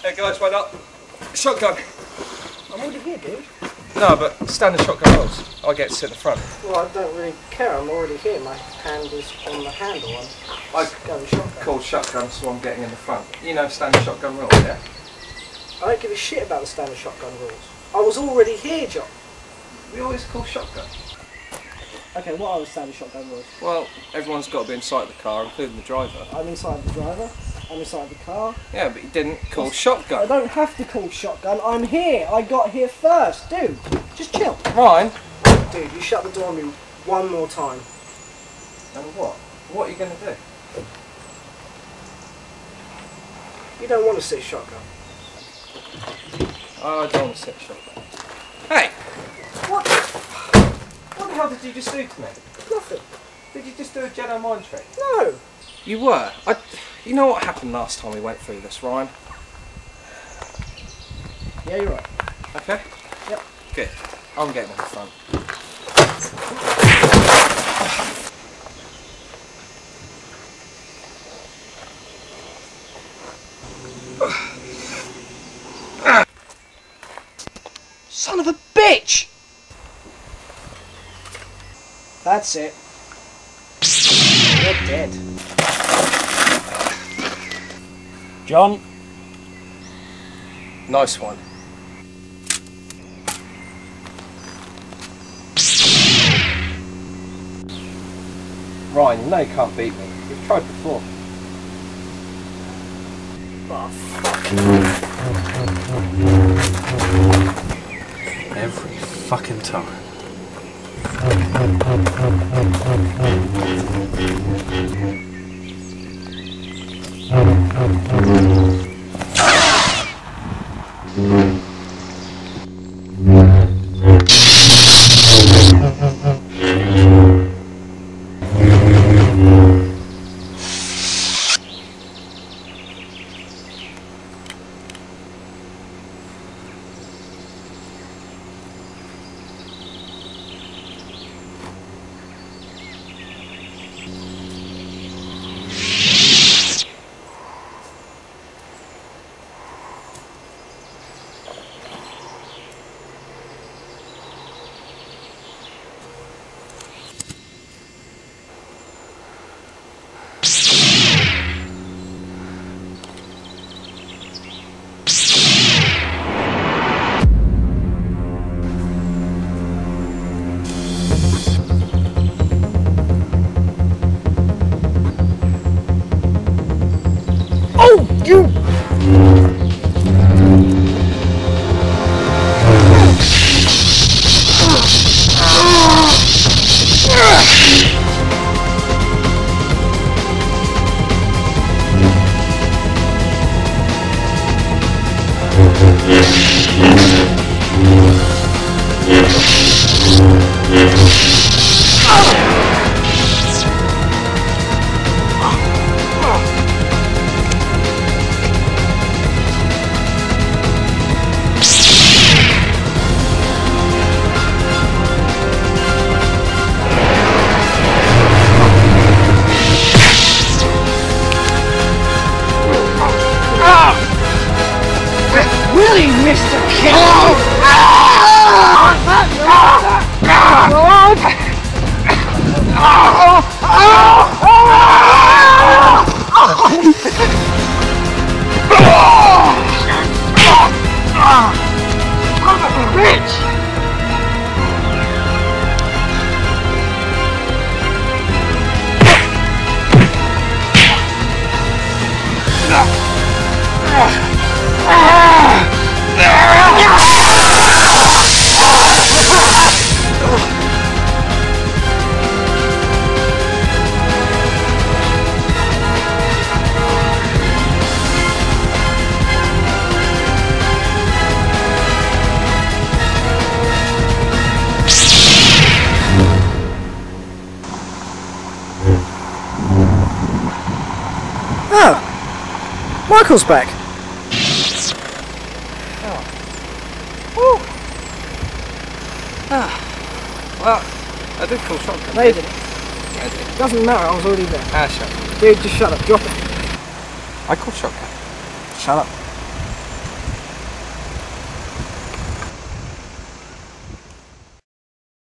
Hey guys, wait up. Shotgun. I'm already here, dude. No, but standard shotgun rolls. I get to sit in the front. Well, I don't really care. I'm already here. My hand is on the handle. I call shotgun, so I'm getting in the front. You know standard shotgun rules, yeah? I don't give a shit about the standard shotgun rules. I was already here, John. We always call shotgun. Okay, what are the standard shotgun rules? Well, everyone's got to be inside the car, including the driver. I'm inside the driver. I'm inside the car. Yeah, but you didn't call shotgun. I don't have to call shotgun. I'm here. I got here first. Dude, just chill. Ryan? Dude, you shut the door on me one more time. And what? What are you going to do? You don't want to sit shotgun. Oh, I don't want to sit shotgun. Hey! What the hell did you just do to me? Nothing. Did you just do a Jedi mind trick? No. You were? You know what happened last time we went through this, Ryan? Yeah, you're right. Okay? Yep. Good. I'm getting in the front. Son of a bitch! That's it. You're dead. John. Nice one. Ryan, you know you can't beat me. You've tried before. Oh, fuck. Every fucking time. Really, Mr. King? Bitch! Oh, Michael's back. Oh. Well, I did call shotgun. No, you didn't. Yeah, I did. Doesn't matter, I was already there. Shut up. Dude, just shut up. Drop it. I called shotgun. Shut up.